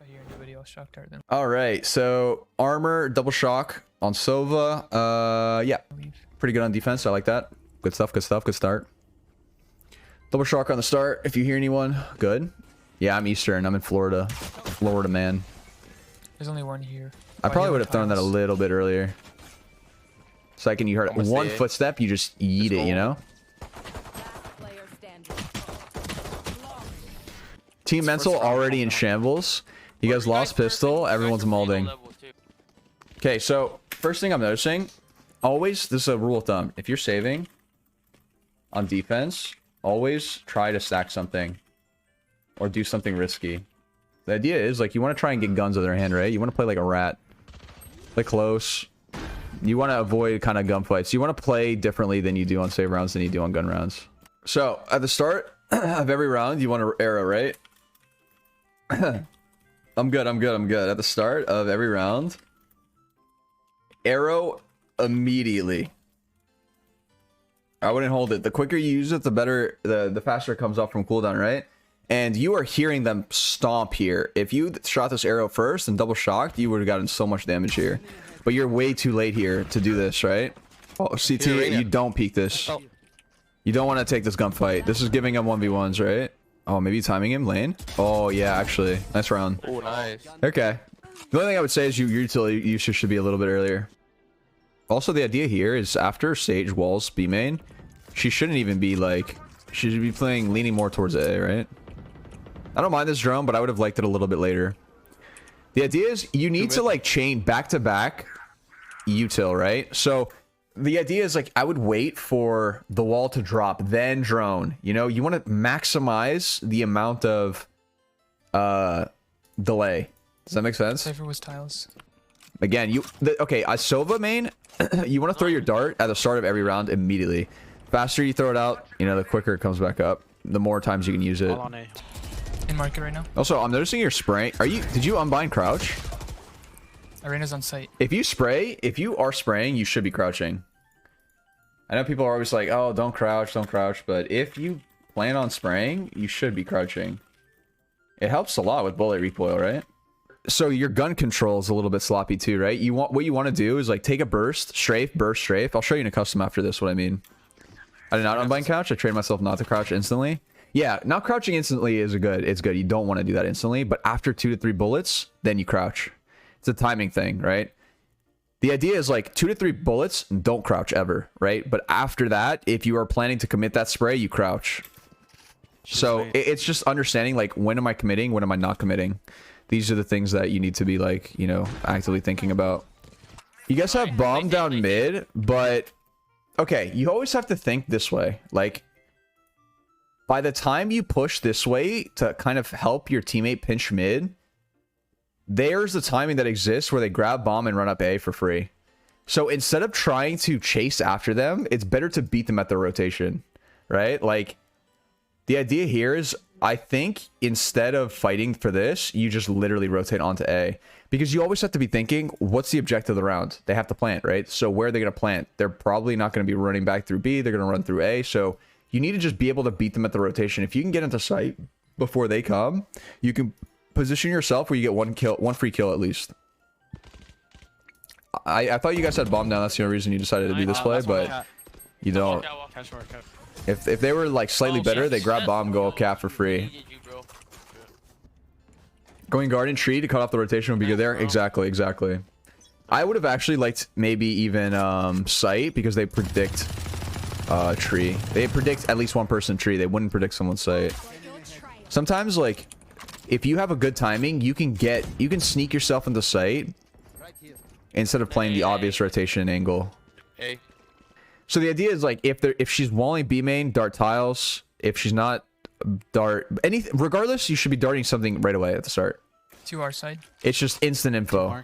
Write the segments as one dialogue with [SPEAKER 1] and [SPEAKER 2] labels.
[SPEAKER 1] I hear anybody else shock dart them.
[SPEAKER 2] All right, so armor, double shock on Sova. Yeah, pretty good on defense. I like that. Good stuff, good stuff, good start. Double shock on the start. If you hear anyone, good. Yeah, I'm Eastern. I'm in Florida. Florida, man.
[SPEAKER 1] There's only one here.
[SPEAKER 2] I probably would have thrown that a little bit earlier. Second you heard one footstep, you just yeet it, you know? Team mental already in shambles. You guys lost pistol. Everyone's molding. Okay, so first thing I'm noticing, always, this is a rule of thumb. If you're saving on defense, always try to stack something or do something risky. The idea is, like, you want to try and get guns with their hand, right? You want to play like a rat. Play close. You want to avoid kind of gunfights. You want to play differently than you do on save rounds than you do on gun rounds. So, at the start of every round, you want to arrow, right? I'm good. At the start of every round, arrow immediately. I wouldn't hold it. The quicker you use it, the better, the faster it comes off from cooldown, right? And you are hearing them stomp here. If you shot this arrow first and double shocked, you would have gotten so much damage here. But you're way too late here to do this, right? Oh, CT, you don't peek this. You don't want to take this gunfight. This is giving him 1v1s, right? Oh, maybe timing him lane? Oh, yeah, actually. Nice round.
[SPEAKER 3] Oh, nice.
[SPEAKER 2] Okay. The only thing I would say is your utility usage should be a little bit earlier. Also, the idea here is after Sage walls B main, she shouldn't even be like... She should be playing, leaning more towards A, right? I don't mind this drone, but I would have liked it a little bit later. The idea is you need to like chain back-to-back util, right? So the idea is like I would wait for the wall to drop, then drone. You know, you want to maximize the amount of delay. Does that make sense?
[SPEAKER 1] Cypher was tiles.
[SPEAKER 2] Again, okay, a Sova main, you want to throw your dart at the start of every round immediately. Faster you throw it out, you know, the quicker it comes back up. The more times you can use it.
[SPEAKER 1] In market right now.
[SPEAKER 2] Also, I'm noticing you're spraying. Did you unbind crouch?
[SPEAKER 1] Arena's on site.
[SPEAKER 2] If you are spraying, you should be crouching. I know people are always like, oh, don't crouch, but if you plan on spraying, you should be crouching. It helps a lot with bullet recoil, right? So your gun control is a little bit sloppy too, right? What you want to do is like take a burst, strafe, burst, strafe. I'll show you in a custom after this what I mean. I did not unbind crouch. I trained myself not to crouch instantly. Yeah, not crouching instantly is good. It's good. You don't want to do that instantly, but after 2 to 3 bullets, then you crouch. It's a timing thing, right? The idea is like 2 to 3 bullets, don't crouch ever, right? But after that, if you are planning to commit that spray, you crouch. So it's just understanding like when am I committing, when am I not committing? These are the things that you need to be like, you know, actively thinking about. You guys have bomb down mid, but okay, you always have to think this way. Like, by the time you push this way to kind of help your teammate pinch mid, there's the timing that exists where they grab bomb and run up A for free. So instead of trying to chase after them, it's better to beat them at the rotation, right? Like, the idea here is, I think instead of fighting for this, you just literally rotate onto A. Because you always have to be thinking, what's the objective of the round? They have to plant, right? So where are they going to plant? They're probably not going to be running back through B. They're going to run through A. So you need to just be able to beat them at the rotation. If you can get into sight before they come, you can position yourself where you get one free kill at least. I thought you guys had bomb down. That's the only reason you decided to do this play, but you don't. If they were like slightly better, they grab bomb, go cap for free. Going guardian tree to cut off the rotation would be good there. Exactly. I would have actually liked maybe even sight because they predict tree. They predict at least one person tree. They wouldn't predict someone's sight. Sometimes like if you have a good timing, you can sneak yourself into sight instead of playing the obvious rotation angle. So the idea is like if she's walling B main, dart tiles. If she's not, dart anything. Regardless, you should be darting something right away at the start.
[SPEAKER 1] To our side.
[SPEAKER 2] It's just instant info.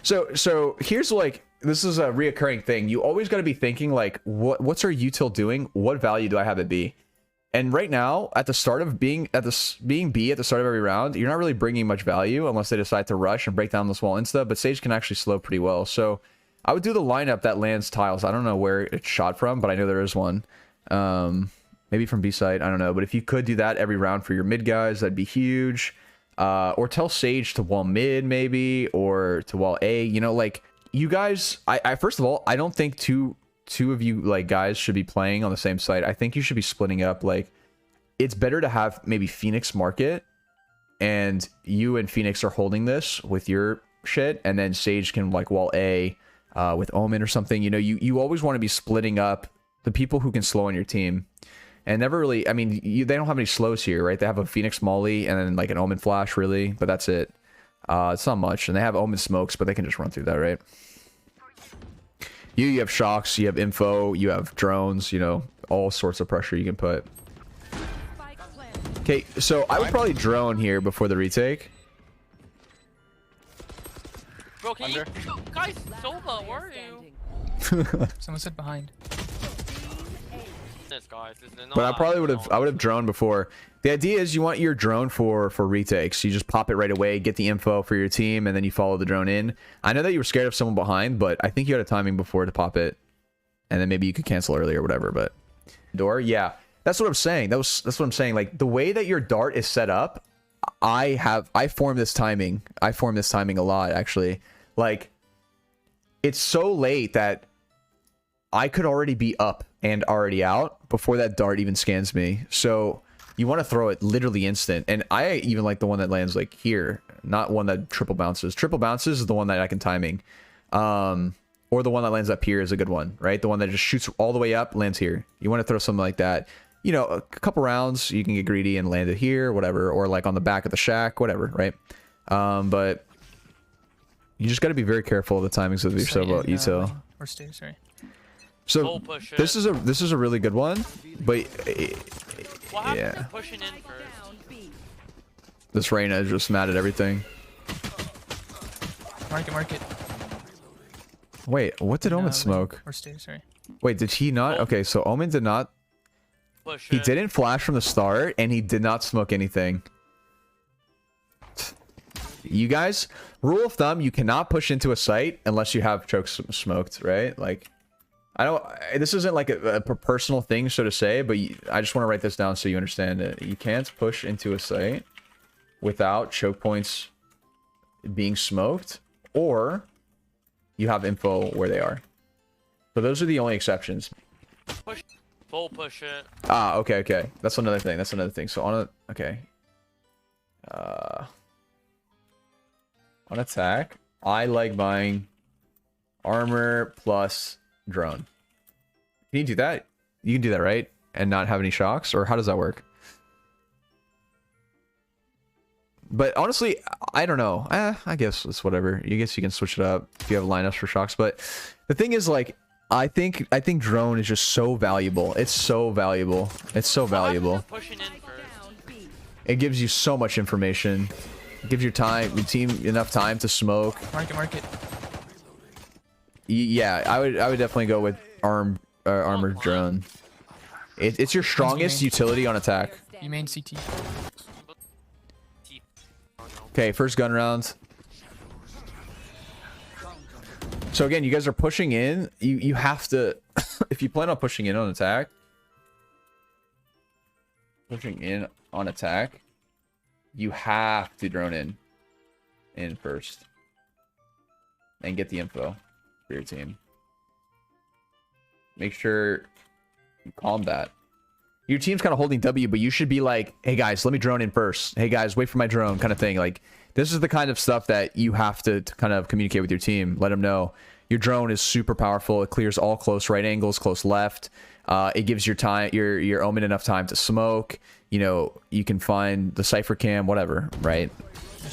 [SPEAKER 2] So here's like, this is a reoccurring thing. You always got to be thinking like, what's our util doing? What value do I have it be? And right now, at the start of being B at the start of every round, you're not really bringing much value unless they decide to rush and break down this wall insta. But Sage can actually slow pretty well. So I would do the lineup that lands tiles. I don't know where it's shot from, but I know there is one. Maybe from B side. I don't know. But if you could do that every round for your mid guys, that'd be huge. Or tell Sage to wall mid maybe, or to wall A. You know, like you guys, I first of all, I don't think two of you like guys should be playing on the same site. I think you should be splitting up. Like it's better to have maybe Phoenix market, and you and Phoenix are holding this with your shit, and then Sage can like wall A with Omen or something. You know, you always want to be splitting up the people who can slow on your team. And never really, I mean, they don't have any slows here, right? They have a Phoenix Molly and then like an Omen Flash, really, but that's it. It's not much. And they have Omen Smokes, but they can just run through that, right? You have shocks, you have info, you have drones, you know, all sorts of pressure you can put. Okay, so I would probably drone here before the retake.
[SPEAKER 3] Bro, can you... Guys, Sova, where are you?
[SPEAKER 1] Someone said behind.
[SPEAKER 3] Guys,
[SPEAKER 2] but I probably would have droned before. The idea is you want your drone for retakes. You just pop it right away, get the info for your team, and then you follow the drone in. I know that you were scared of someone behind, but I think you had a timing before to pop it, and then maybe you could cancel early or whatever. But door, yeah, that's what I'm saying. That's what I'm saying. Like the way that your dart is set up, I formed this timing. I formed this timing a lot actually. Like it's so late that I could already be up and already out before that dart even scans me. So you want to throw it literally instant. And I even like the one that lands like here, not one that triple bounces. Triple bounces is the one that I can timing. Or the one that lands up here is a good one, right? The one that just shoots all the way up, lands here. You want to throw something like that. You know, a couple rounds, you can get greedy and land it here, whatever. Or like on the back of the shack, whatever, right? But you just got to be very careful of the timings of your Sova util.
[SPEAKER 1] Or stairs, sorry.
[SPEAKER 2] So this is a really good one, but
[SPEAKER 3] yeah. Pushing in first.
[SPEAKER 2] This Reyna is just mad at everything.
[SPEAKER 1] Market.
[SPEAKER 2] Wait, what did Omen smoke?
[SPEAKER 1] Or stairs, sorry.
[SPEAKER 2] Wait, did he not? Okay, so Omen did not. He didn't flash from the start, and he did not smoke anything. You guys, rule of thumb: you cannot push into a site unless you have choke smoked, right? Like. I don't. This isn't like a personal thing, so to say, but I just want to write this down so you understand it. You can't push into a site without choke points being smoked, or you have info where they are. So those are the only exceptions.
[SPEAKER 3] Full push it.
[SPEAKER 2] Ah, okay. That's another thing. That's another thing. So on attack, I like buying armor plus drone. Can you do that? You can do that, right? And not have any shocks? Or how does that work? But honestly, I don't know. I guess it's whatever. I guess you can switch it up if you have lineups for shocks. But the thing is, like, I think drone is just so valuable. It's so valuable. It's so valuable. It gives you so much information. It gives your team enough time to smoke.
[SPEAKER 1] Market.
[SPEAKER 2] Yeah, I would definitely go with armored drone. It's your strongest utility on attack.
[SPEAKER 1] You main CT.
[SPEAKER 2] Okay, first gun round. So again, you guys are pushing in. You have to, if you plan on pushing in on attack, you have to drone in first and get the info for your team. Make sure you calm that. Your team's kind of holding W, but you should be like, hey guys, let me drone in first. Hey guys, wait for my drone, kind of thing. Like, this is the kind of stuff that you have to kind of communicate with your team. Let them know your drone is super powerful. It clears all close right angles, close left. It gives your Omen enough time to smoke. You know, you can find the Cypher cam, whatever, right?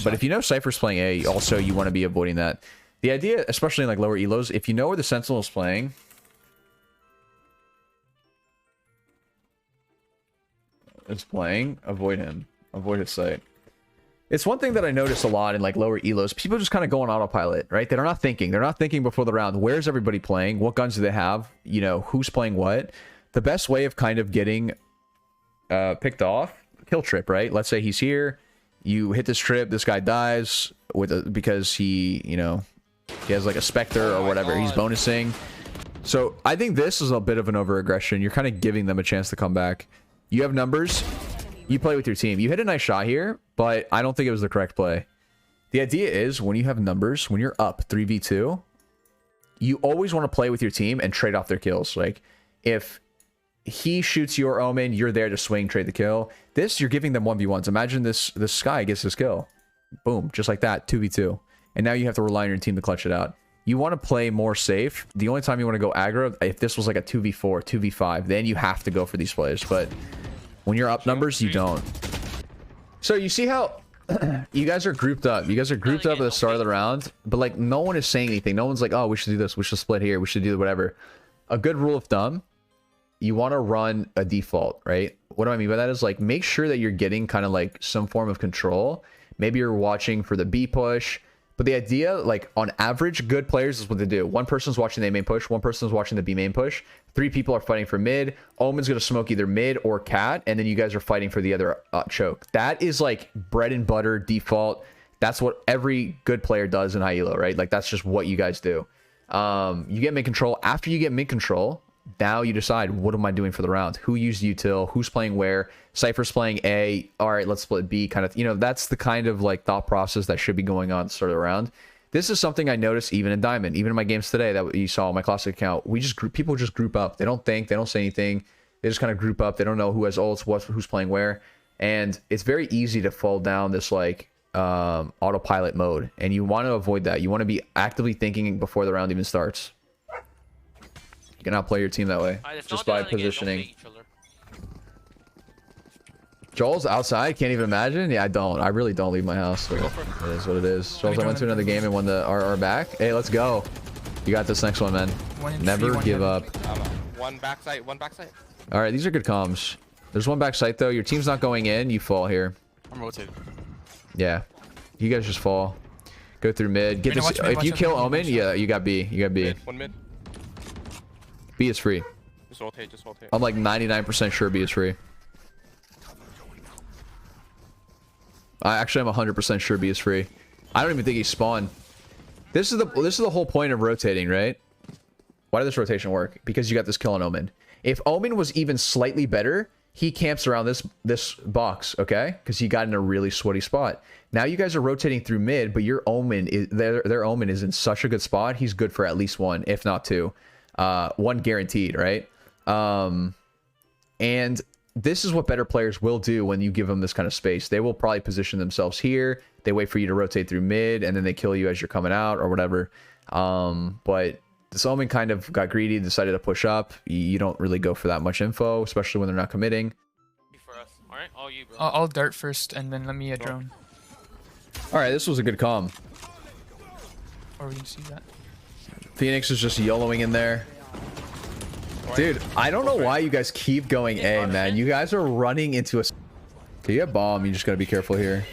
[SPEAKER 2] But if you know Cypher's playing A, also you want to be avoiding that. The idea, especially in like lower elos, if you know where the sentinel is playing, avoid him. Avoid his site. It's one thing that I notice a lot in like lower elos. People just kind of go on autopilot, right? They're not thinking. They're not thinking before the round. Where's everybody playing? What guns do they have? You know, who's playing what? The best way of kind of getting picked off, kill trip, right? Let's say he's here. You hit this trip. This guy dies because he, you know, he has like a Spectre or whatever. He's bonusing. So I think this is a bit of an over-aggression. You're kind of giving them a chance to come back. You have numbers. You play with your team. You hit a nice shot here, but I don't think it was the correct play. The idea is when you have numbers, when you're up 3v2, you always want to play with your team and trade off their kills. Like, if he shoots your Omen, you're there to swing, trade the kill. This, you're giving them 1v1s. Imagine this guy gets his kill. Boom, just like that, 2v2. And now you have to rely on your team to clutch it out. You want to play more safe. The only time you want to go aggro, if this was like a 2v4, 2v5, then you have to go for these plays. But when you're up numbers, you don't. So you see how you guys are grouped up. You guys are grouped up at the start of the round, but like no one is saying anything. No one's like, oh, we should do this. We should split here. We should do whatever. A good rule of thumb, you want to run a default, right? What do I mean by that is like, make sure that you're getting kind of like some form of control. Maybe you're watching for the B push. But the idea, like on average, good players is what they do. One person's watching the A main push. One person's watching the B main push. 3 people are fighting for mid. Omen's going to smoke either mid or cat. And then you guys are fighting for the other choke. That is like bread and butter default. That's what every good player does in high elo, right? Like that's just what you guys do. You get mid control. After you get mid control, now you decide, what am I doing for the round? Who used util? Who's playing where? Cypher's playing A. All right, let's split B. Kind of, you know, that's the kind of like thought process that should be going on at the start of the round. This is something I noticed even in Diamond, even in my games today that you saw on my classic account. People just group up. They don't think, they don't say anything. They just kind of group up. They don't know who has ults, who's playing where. And it's very easy to fall down this like autopilot mode. And you want to avoid that. You want to be actively thinking before the round even starts. You can outplay your team that way, just by positioning. Joel's outside, can't even imagine. Yeah, I really don't leave my house. So it is what it is. Joel's, I went to another game and won the RR back. Hey, let's go. You got this next one, man. Never give up.
[SPEAKER 4] One backside, one backside.
[SPEAKER 2] All right, these are good comms. There's one backside though. Your team's not going in. You fall here.
[SPEAKER 5] I'm rotated.
[SPEAKER 2] Yeah, you guys just fall. Go through mid. Get this. If you kill Omen, yeah, you got B. You got B.
[SPEAKER 4] One mid.
[SPEAKER 2] B is free.
[SPEAKER 4] Just rotate, just rotate.
[SPEAKER 2] I'm like 99% sure B is free. Actually, I'm 100% sure B is free. I don't even think he spawned. This is the whole point of rotating, right? Why did this rotation work? Because you got this kill on Omen. If Omen was even slightly better, he camps around this box, okay? Because he got in a really sweaty spot. Now you guys are rotating through mid, but your Omen is their Omen is in such a good spot. He's good for at least 1, if not 2. 1 guaranteed, right? And this is what better players will do when you give them this kind of space. They will probably position themselves here. They wait for you to rotate through mid, and then they kill you as you're coming out or whatever. But this Omen kind of got greedy, decided to push up. You don't really go for that much info, especially when they're not committing.
[SPEAKER 1] I'll dart first, and then let me drone.
[SPEAKER 2] All right, this was a good comm.
[SPEAKER 1] Or we can see that.
[SPEAKER 2] Phoenix is just YOLOing in there. Dude, I don't know why you guys keep going A, man. You guys are running into a... Okay, you have bomb. You just gotta be careful here.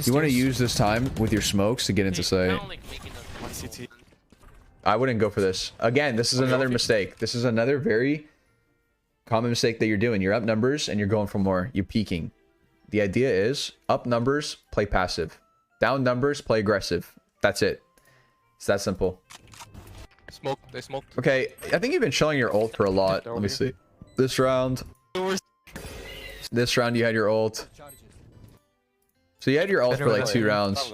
[SPEAKER 2] You want to use this time with your smokes to get into sight. I wouldn't go for this. Again, this is another mistake. This is another very common mistake that you're doing. You're up numbers and you're going for more. You're peeking. The idea is up numbers, play passive. Down numbers, play aggressive. That's it. It's that simple.
[SPEAKER 4] They smoked.
[SPEAKER 2] Okay, I think you've been showing your ult for a lot. Let me see. This round you had your ult. So you had your ult for like 2 rounds.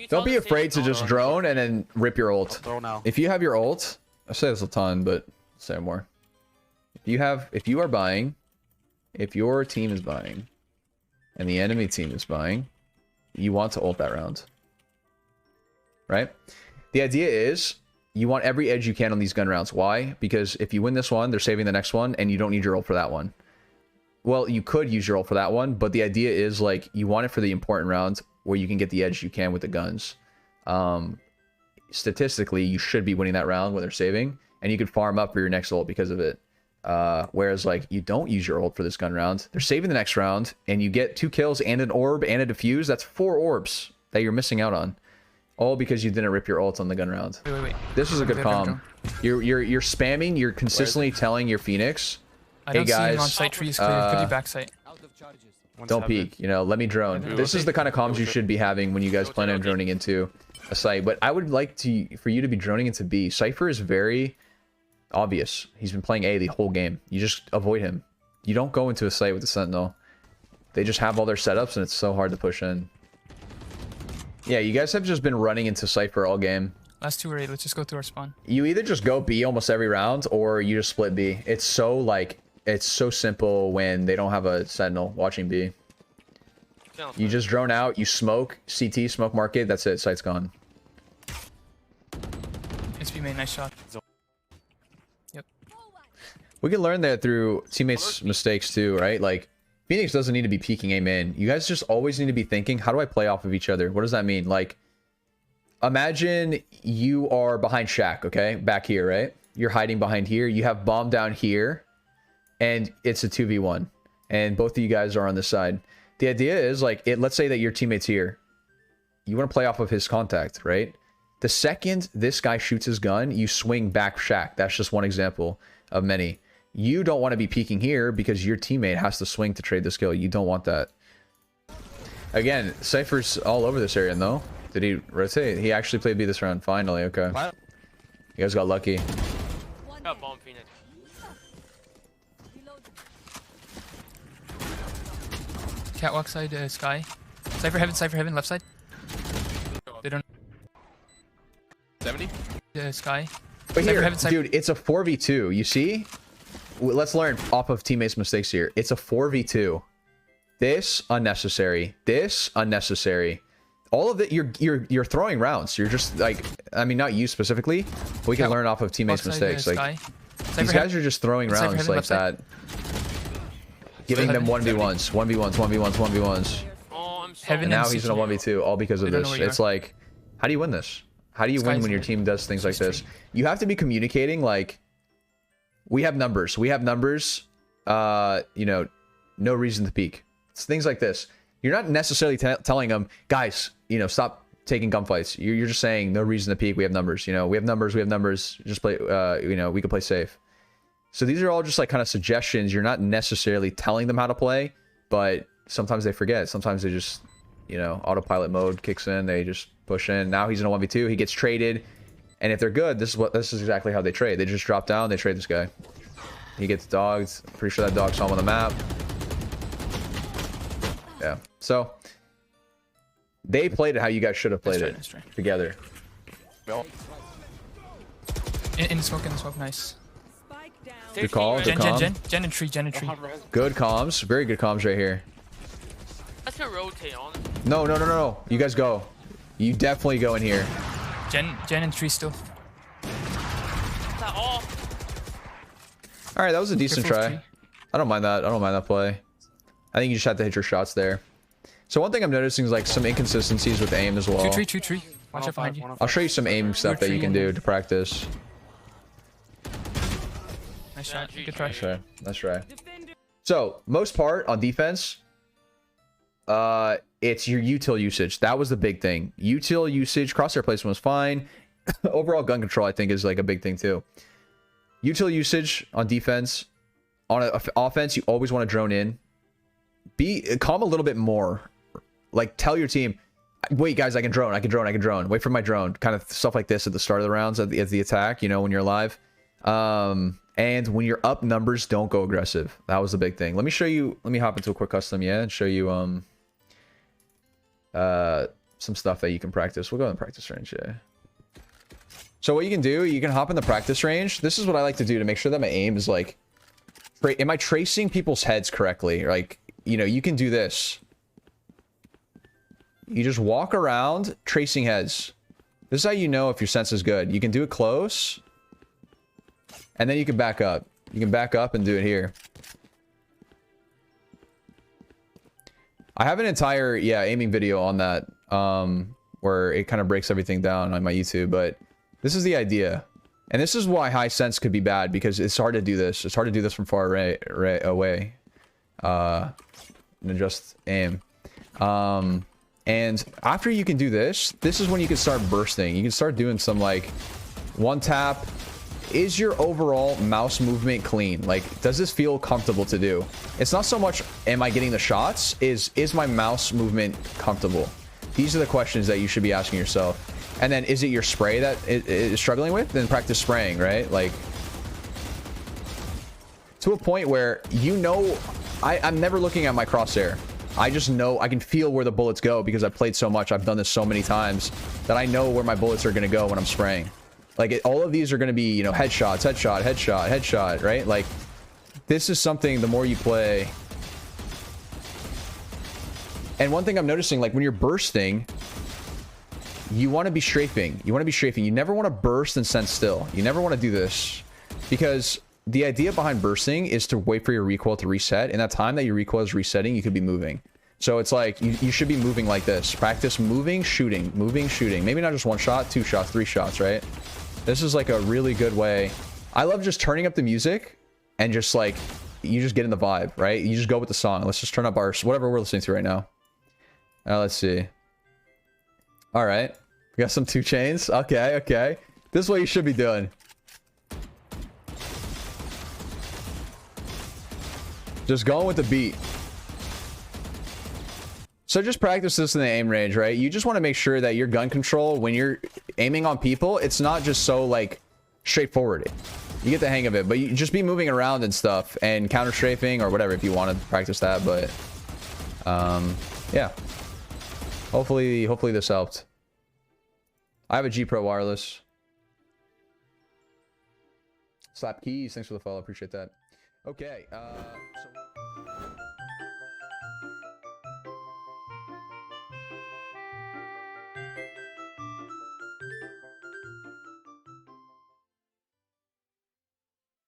[SPEAKER 2] Don't be afraid to just drone and then rip your ult. If you have your ult, I say this a ton, but I'll say more. If you are buying, if your team is buying, and the enemy team is buying, you want to ult that round. Right? The idea is you want every edge you can on these gun rounds. Why? Because if you win this one, they're saving the next one, and you don't need your ult for that one. Well, you could use your ult for that one, but the idea is like you want it for the important round where you can get the edge you can with the guns. Statistically, you should be winning that round when they're saving, and you can farm up for your next ult because of it. Whereas like you don't use your ult for this gun round, they're saving the next round, and you get 2 kills and an orb and a defuse. That's 4 orbs that you're missing out on. All because you didn't rip your ult on the gun round.
[SPEAKER 1] Wait.
[SPEAKER 2] This was a good comm. You're spamming. You're consistently telling your Phoenix, "Hey guys,
[SPEAKER 1] on site trees clear. Could be backside.
[SPEAKER 2] Don't peek. You know, let me drone." This is the kind of comms you should be having when you guys plan on droning into a site. But I would like for you to be droning into B. Cypher is very obvious. He's been playing A the whole game. You just avoid him. you don't go into a site with the sentinel. They just have all their setups, and it's so hard to push in. Yeah, you guys have just been running into Cypher all game.
[SPEAKER 1] Last 2 or 8. Let's just go through our spawn.
[SPEAKER 2] You either just go B almost every round, or you just split B. It's so, like, it's so simple when they don't have a sentinel watching B. You just drone out, you smoke, CT, smoke market, that's it, site's gone.
[SPEAKER 1] It's B main, nice shot. Yep.
[SPEAKER 2] We can learn that through teammates' mistakes too, right? Like, Phoenix doesn't need to be peeking aim in. You guys just always need to be thinking, how do I play off of each other? What does that mean? Like, imagine you are behind Shack, okay? Back here, right? You're hiding behind here. You have bomb down here, and it's a 2v1. And both of you guys are on this side. The idea is, like, let's say that your teammate's here. You want to play off of his contact, right? The second this guy shoots his gun, you swing back Shack. That's just one example of many. You don't want to be peeking here because your teammate has to swing to trade the skill. You don't want that. Again, Cypher's all over this area, though. Did he rotate? He actually played B this round. Finally, okay. You guys got lucky.
[SPEAKER 3] Got bomb Phoenix.
[SPEAKER 1] Catwalk side, Sky. Cypher heaven, left side. They don't...
[SPEAKER 4] 70?
[SPEAKER 1] Sky.
[SPEAKER 2] But here,
[SPEAKER 1] heaven,
[SPEAKER 2] dude, it's a 4v2. You see? Let's learn off of teammates' mistakes here. It's a 4v2. This, unnecessary. This, unnecessary. All of it, you're throwing rounds. You're just, like, I mean, not you specifically. But we can learn off of teammates' mistakes. Like, these guys are just throwing rounds like that. Giving them 1v1s, 1v1s, 1v1s, 1v1s.
[SPEAKER 3] Oh, I'm sorry.
[SPEAKER 2] And now he's in a 1v2, all because of this. It's like, how do you win this? How do you win when your team does things like this? You have to be communicating, like, we have numbers. We have numbers. You know, no reason to peek. It's things like this. You're not necessarily telling them, guys, you know, stop taking gunfights. You're just saying, no reason to peek. We have numbers. You know, we have numbers. We have numbers. Just play, you know, we can play safe. So these are all just like kind of suggestions. You're not necessarily telling them how to play, but sometimes they forget. Sometimes they just, you know, autopilot mode kicks in. They just push in. Now he's in a 1v2. He gets traded. And if they're good, this is exactly how they trade. They just drop down. They trade this guy. He gets dogged. Pretty sure that dog saw him on the map. Yeah. So they played it how you guys should have played it together.
[SPEAKER 1] In the smoke, nice.
[SPEAKER 2] Good call. Good comm.
[SPEAKER 1] Gen and tree.
[SPEAKER 2] Good comms. Very good comms right here.
[SPEAKER 3] Let's go rotate on.
[SPEAKER 2] No. You guys go. You definitely go in here.
[SPEAKER 1] Gen and tree still.
[SPEAKER 2] All right, that was a decent try. I don't mind that. I don't mind that play. I think you just have to hit your shots there. So one thing I'm noticing is like some inconsistencies with aim as well.
[SPEAKER 1] Two tree. Watch out behind you.
[SPEAKER 2] I'll show you some aim stuff that you can do to practice.
[SPEAKER 1] Nice shot. Good try.
[SPEAKER 2] That's right. So most part on defense, it's your util usage. That was the big thing. Util usage, crosshair placement was fine. Overall gun control, I think, is like a big thing too. Util usage on defense. On offense, you always want to drone in. Be calm a little bit more. Like tell your team, wait guys, I can drone. Wait for my drone. Kind of stuff like this at the start of the rounds at the attack, you know, when you're alive. And when you're up numbers, don't go aggressive. That was the big thing. Let me show you, let me hop into a quick custom, and show you some stuff that you can practice. We'll go in the practice range, yeah. So what you can do, you can hop in the practice range. This is what I like to do to make sure that my aim is like, am I tracing people's heads correctly? Like, you know, you can do this. You just walk around tracing heads. This is how you know if your sense is good. You can do it close. And then you can back up. You can back up and do it here. I have an entire, aiming video on that. Where it kind of breaks everything down on my YouTube. But this is the idea. And this is why high sense could be bad. Because it's hard to do this. It's hard to do this from far away. And just aim. And after you can do this, this is when you can start bursting. You can start doing some like one tap. Is your overall mouse movement clean? Like, does this feel comfortable to do? It's not so much, am I getting the shots? Is my mouse movement comfortable? These are the questions that you should be asking yourself. And then, is it your spray that it is struggling with? Then practice spraying, right? Like, to a point where, you know, I'm never looking at my crosshair. I just know, I can feel where the bullets go because I've played so much. I've done this so many times that I know where my bullets are going to go when I'm spraying. Like, all of these are going to be, you know, headshots, headshot, headshot, headshot, right? Like, this is something, the more you play. And one thing I'm noticing, like, when you're bursting, you want to be strafing. You want to be strafing. You never want to burst and stand still. You never want to do this. Because the idea behind bursting is to wait for your recoil to reset. In that time that your recoil is resetting, you could be moving. So it's like, you should be moving like this. Practice moving, shooting, moving, shooting. Maybe not just 1 shot, 2 shots, 3 shots, right? This is like a really good way. I love just turning up the music and just like, you just get in the vibe, right? You just go with the song. Let's just turn up our, whatever we're listening to right now. Let's see. All right. We got some 2 chains. Okay, okay. This is what you should be doing. Just going with the beat. So just practice this in the aim range, right? You just want to make sure that your gun control, when you're aiming on people, it's not just so, like, straightforward. You get the hang of it, but you just be moving around and stuff, and counter strafing or whatever if you want to practice that, but... yeah. Hopefully this helped. I have a G Pro wireless. Slap keys. Thanks for the follow. Appreciate that. Okay. So